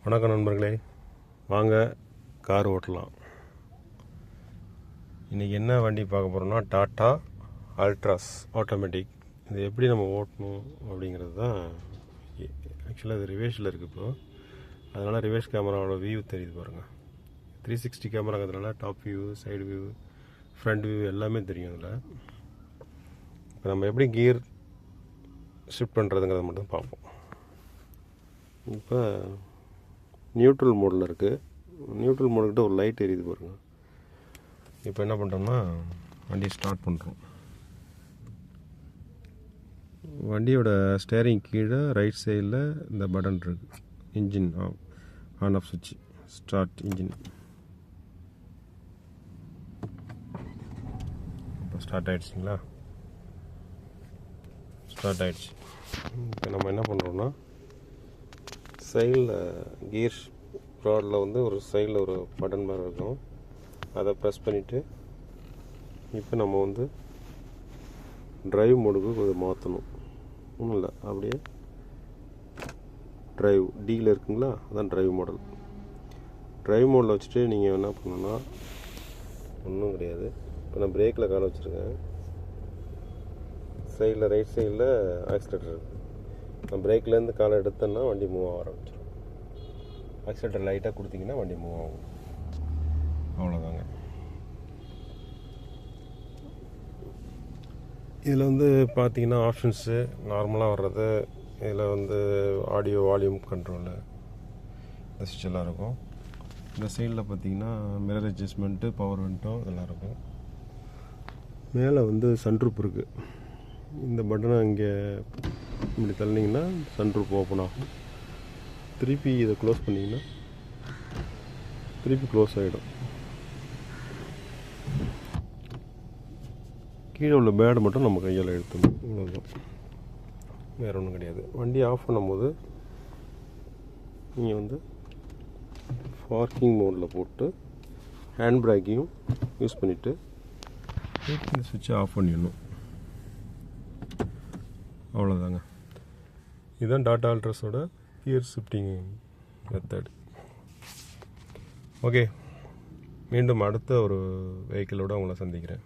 வணக்கம் நண்பர்களே, வாங்க கார் ஓட்டலாம். இன்றைக்கி என்ன வண்டி பார்க்க போகிறோம்னா டாட்டா அல்ட்ராஸ் ஆட்டோமேட்டிக். இது எப்படி நம்ம ஓட்டணும் அப்படிங்கிறது தான். ஆக்சுவலாக இது ரிவேர்ஸில் இருக்குது இப்போது, அதனால் ரிவேர்ஸ் கேமராவோட வியூ தெரியுது பாருங்கள். 360 கேமராங்கிறதுனால top view, side view, front view எல்லாமே தெரியும் இதில். இப்போ நம்ம எப்படி கியர் ஷிஃப்ட் பண்ணுறதுங்கிறத மட்டும் பார்ப்போம். இப்போ நியூட்ரல் மோடில் இருக்குது. நியூட்ரல் மோடுக்கிட்ட ஒரு லைட் எரியுது பாருங்கள். இப்போ என்ன பண்ணுறோம்னா வண்டியை ஸ்டார்ட் பண்ணுறோம். வண்டியோட ஸ்டேரிங் கீழே ரைட் சைடில் இந்த பட்டன் இருக்குது. இன்ஜின் ஆன் ஆஃப் சுவிட்ச், ஸ்டார்ட் இன்ஜின். இப்போ ஸ்டார்ட் ஆகிடுச்சிங்களா? ஸ்டார்ட் ஆகிடுச்சு. இப்போ நம்ம என்ன பண்ணுறோன்னா சைடில் கியர் ப்ராடில் வந்து ஒரு சைடில் ஒரு பட்டன் மாதிரி இருக்கும், அதை ப்ரெஸ் பண்ணிவிட்டு இப்போ நம்ம வந்து ட்ரைவ் மோடுக்கு கொஞ்சம் மாற்றணும். ஒன்றும் இல்லை, அப்படியே ட்ரைவ் டியில் இருக்குங்களா, அதான் ட்ரைவ் மாடல். ட்ரைவ் மோடில் வச்சுட்டு நீங்கள் என்ன பண்ணணுன்னா ஒன்றும் கிடையாது. இப்போ நான் பிரேக்கில் காலை வச்சுருக்கேன். சைடில் ரைட் சைடில் ஆக்சிலேட்டர் இருக்குது. நான் பிரேக்லேருந்து காலை எடுத்தேன்னா வண்டி மூவ் ஆக ஆரம்பிச்சிடும். ஆக்சிலேட்டர் லைட்டாக கொடுத்தீங்கன்னா வண்டி மூவ் ஆகும். அவ்வளோதாங்க. இதில் வந்து பார்த்தீங்கன்னா ஆப்ஷன்ஸு நார்மலாக வர்றது. இதில் வந்து ஆடியோ வால்யூம் கண்ட்ரோலு, இந்த சுவிட்ச் எல்லாம் இருக்கும். இந்த சைடில் பார்த்தீங்கன்னா மிரர் அட்ஜஸ்ட்மெண்ட்டு, பவர் விண்டோ இதெல்லாம் இருக்கும். மேலே வந்து சன்ரூப் இருக்குது. இந்த பட்டனை இங்கே இப்படி தள்ளினீங்கன்னா சன்ரூப் ஓப்பன் ஆகும். திருப்பி இதை க்ளோஸ் பண்ணிங்கன்னா திருப்பி க்ளோஸ் ஆகிடும். கீழே உள்ள பேடை மட்டும் நம்ம கையால் எடுத்துணும், இவ்வளோதான், வேறு ஒன்றும் கிடையாது. வண்டி ஆஃப் பண்ணும்போது நீங்கள் வந்து பார்க்கிங் மோடில் போட்டு ஹேண்ட் பிரேக்கையும் யூஸ் பண்ணிவிட்டு இந்த சுவிட்சை ஆஃப் பண்ணிடணும். அவ்வளோதாங்க. இதுதான் டாட்டா அல்ட்ராஸோட கியர் ஷிஃப்டிங் மெத்தட். ஓகே, மீண்டும் அடுத்த ஒரு வெஹிக்கிளோடு உங்களை சந்திக்கிறேன்.